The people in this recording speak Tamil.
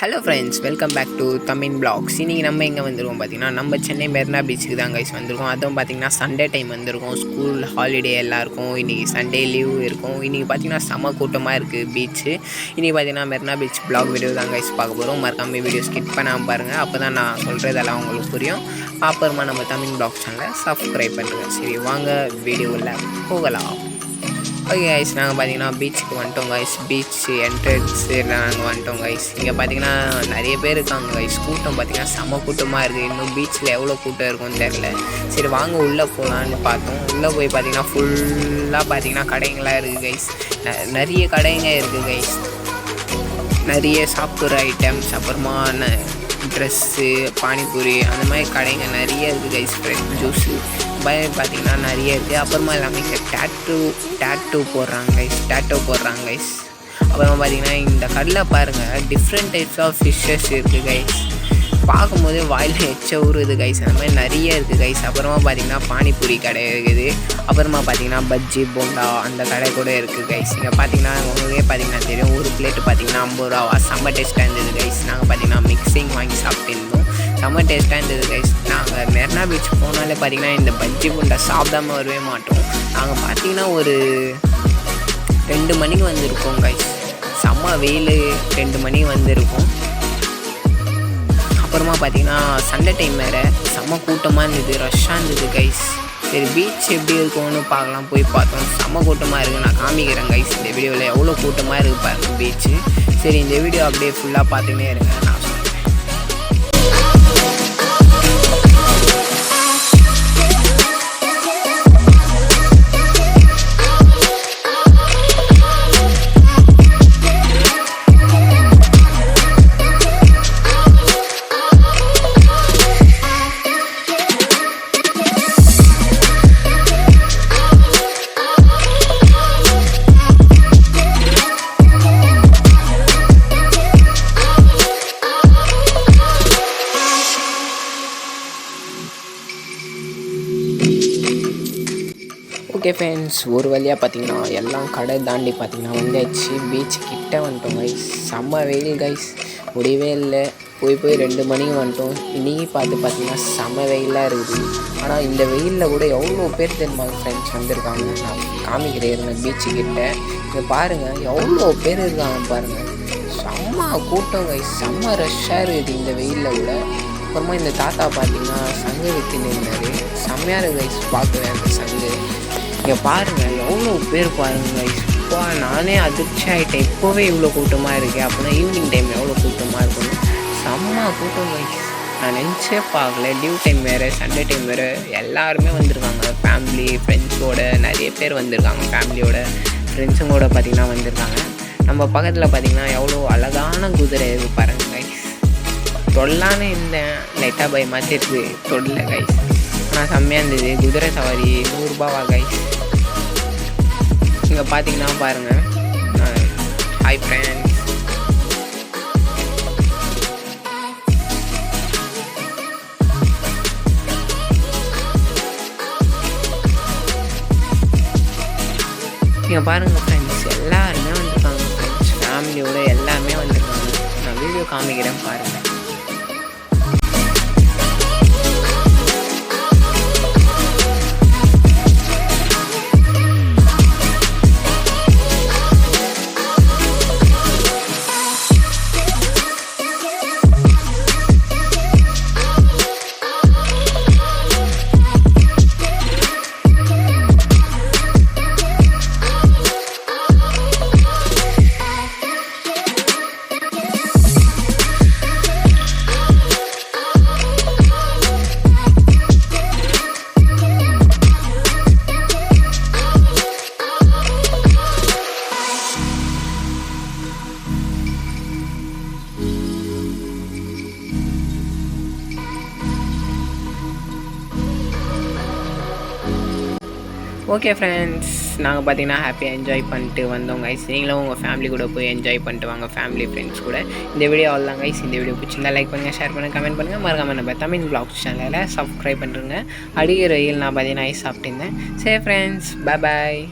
Hello friends, welcome back to Tamil blogs. இன்றைக்கி நம்ம எங்கே வந்திருக்கோம் பார்த்தீங்கன்னா, நம்ம சென்னை மெரினா பீச்சுக்கு தான் கைஸ் வந்திருக்கோம். அதுவும் பார்த்திங்கன்னா சண்டே டைம் வந்திருக்கோம். ஸ்கூல் ஹாலிடே எல்லாருக்கும் இன்றைக்கி சண்டே லீவ் இருக்கும். இன்றைக்கி பார்த்திங்கன்னா செம கூட்டமாக இருக்குது பீச்சு. இன்றைக்கி பார்த்திங்கன்னா மெரினா பீச் பிளாக் வீடியோ தான் கைஸ் பார்க்க போகிறோம். மறக்காமல் வீடியோ ஸ்கிப் பண்ணாமல் பாருங்கள். அப்போ தான் நான் சொல்கிறதெல்லாம் உங்களுக்கு புரியும். அப்புறமா நம்ம தமிழ் பிளாக்ஸ் சேனலை சப்ஸ்கிரைப் பண்ணுங்கள். சரி, வாங்க வீடியோவில் போகலாம். ஓகே கைஸ், நாங்கள் பார்த்தீங்கன்னா பீச்சுக்கு வந்துட்டோம் கைஸ். பீச் என்ட்ரன்ஸு நாங்கள் வந்துட்டோம் கைஸ். இங்கே பார்த்தீங்கன்னா நிறைய பேர் இருக்காங்க கைஸ். கூட்டம் பார்த்தீங்கன்னா செம கூட்டமாக இருக்குது. இன்னும் பீச்சில் எவ்வளோ கூட்டம் இருக்கும்னு தெரில. சரி வாங்க உள்ளே போகலான்னு பார்த்தோம். உள்ளே போய் பார்த்தீங்கன்னா ஃபுல்லாக பார்த்தீங்கன்னா கடைங்களாம் இருக்குது கைஸ். நிறைய கடைங்க இருக்குது கைஸ். நிறைய சாப்பிட்ற ஐட்டம்ஸ், அப்புறமா ட்ரெஸ்ஸு, பானிபூரி, அந்த மாதிரி கடைங்க நிறைய இருக்குது கைஸ். ஃப்ரெஷ் ஜூஸு பார்த்திங்கன்னா நிறைய இருக்குது. அப்புறமா எல்லாமே இங்கே டேட்டூ போடுறாங்க கைஸ். அப்புறமா பார்த்திங்கன்னா இந்த கடையில் பாருங்கள், டிஃப்ரெண்ட் டைப்ஸ் ஆஃப் ஃபிஷ்ஷஸ் இருக்குது கைஸ். பார்க்கும்போது வாயில் எச்ச ஊறுது கைஸ். அந்த மாதிரி நிறைய இருக்குது கைஸ். அப்புறமா பார்த்திங்கன்னா பானிபூரி கடை இருக்குது. அப்புறமா பார்த்திங்கன்னா பஜ்ஜி, போண்டா அந்த கடை கூட இருக்குது கைஸ். இங்கே பார்த்திங்கன்னா உங்களுக்கே பார்த்திங்கன்னா தெரியும், ஒரு பிளேட்டு பார்த்திங்கன்னா 50 ரூபா. செம்ம டேஸ்ட்டாக இருந்தது கைஸ். நாங்கள் பார்த்திங்கன்னா மிக்சிங் வாங்கி சாப்பிட்டுருந்தோம். செம்ம டேஸ்ட்டாக இருந்தது கைஸ். நாங்கள் மெரினா பீச் போனாலே பார்த்திங்கன்னா இந்த பஜ்ஜி போண்டா சாப்பிடாமல் வரவே மாட்டோம். நாங்கள் பார்த்திங்கன்னா ஒரு 2 மணிக்கு வந்திருக்கோம் கைஸ். செம்ம வெயில், 2 மணிக்கு வந்திருக்கோம். அப்புறமா பார்த்திங்கன்னா சண்டே டைம் வேறு, செம்ம கூட்டமாக இருந்தது, ரஷ்ஷாக இருந்தது கைஸ். சரி பீச் எப்படி இருக்கும்னு பார்க்கலாம். போய் பார்த்தோம், செம்ம கூட்டமாக இருக்குது. நான் காமிக்கிறேன் கைஸ் இந்த வீடியோவில் எவ்வளோ கூட்டமாக இருக்குது பாருங்கள் பீச்சு. சரி, இந்த வீடியோ அப்படியே ஃபுல்லாக பார்த்துக்கினே இருங்க. நான் ஓகே ஃப்ரெண்ட்ஸ், ஒரு வழியாக பார்த்திங்கன்னா எல்லாம் கடை தாண்டி பார்த்திங்கன்னா வந்தாச்சு. பீச் கிட்டே வந்துட்டோம் கைஸ். செம்ம வெயில் கைஸ், முடியவே இல்லை. போய் 2 மணிக்கு வந்துட்டோம். இன்றைக்கி பார்த்திங்கன்னா செம்ம வெயிலாக இருக்குது. ஆனால் இந்த வெயிலில் கூட எவ்வளோ பேர் தெரியுமா ஃப்ரெண்ட்ஸ் வந்திருக்காங்க. நான் காமிக்கிறேன் பீச்சுக்கிட்ட. இங்கே பாருங்கள் எவ்வளோ பேர் இருக்காங்க பாருங்கள். செம்ம கூட்டம் கைஸ், செம்ம ரஷ்ஷாக இருக்குது இந்த வெயிலில் கூட. அப்புறமா இந்த தாத்தா பார்த்திங்கன்னா சங்கு விற்றுன்னு இருந்தார். செம்மையாக இருக்குது கைஸ் பார்க்குவேன் அந்த சங்கு. இங்கே பாருங்கள் எவ்வளோ பேர் பாருங்கள் கைஸ். இப்போ நானே அதிர்ச்சி ஆகிட்டேன். இப்போவே இவ்வளோ கூட்டமாக இருக்குது. அப்படின்னா ஈவினிங் டைம் எவ்வளோ கூட்டமாக இருக்கணும். செம்ம கூட்டம் கைஸ். நான் நினச்சே பார்க்கல. லீவ் டைம் வேறு, சண்டே டைம் வேறு, எல்லாருமே வந்திருக்காங்க. ஃபேமிலி ஃப்ரெண்ட்ஸோட நிறைய பேர் வந்திருக்காங்க. ஃபேமிலியோட ஃப்ரெண்ட்ஸுங்களோட பார்த்திங்கன்னா வந்திருக்காங்க. நம்ம பக்கத்தில் பார்த்திங்கன்னா எவ்வளோ அழகான குதிரை இருக்குது பாருங்கள் கைஸ். தொல்லான்னு இருந்தேன், லைட்டாக பயமாச்சு இருக்குது, தொடல கைஸ். ஆனால் செம்மையாக இருந்தது. குதிரை சவாரி 100 ரூபாவா கைஸ். இங்கே பார்த்தீங்கன்னா பாருங்கள். Hi friends. இங்கே பாருங்கள் ஃப்ரெண்ட்ஸ், எல்லாருமே வந்திருக்காங்க ஃப்ரெண்ட்ஸ். ஃபேமிலியோடு எல்லாருமே வந்திருக்காங்க. நான் வீடியோ காமிக்கிறேன் பாருங்கள். ஓகே ஃப்ரெண்ட்ஸ், நாங்கள் பார்த்திங்கன்னா ஹாப்பியாக என்ஜாய் பண்ணிட்டு வந்தோம் கைஸ். நீங்களும் உங்கள் ஃபேமிலி கூட போய் என்ஜாய் பண்ணிட்டு வாங்க, ஃபேமிலி ஃப்ரெண்ட்ஸ் கூட. இந்த வீடியோ அவ்வளோதான் கைஸ். இந்த வீடியோ பிடிச்சிருந்தா லைக் பண்ணுங்கள், ஷேர் பண்ணுங்கள், கமெண்ட் பண்ணுங்கள். மறக்காமல் நம்ம தமிழ் பிளாக்ஸ் சேனலில் சப்ஸ்கிரைப் பண்ணுறேங்க. அடிக்கிற வெயில் நான் பார்த்திங்கன்னா ஐஸ் சாப்பிட்டுருந்தேன். சரி ஃப்ரெண்ட்ஸ், பாய்.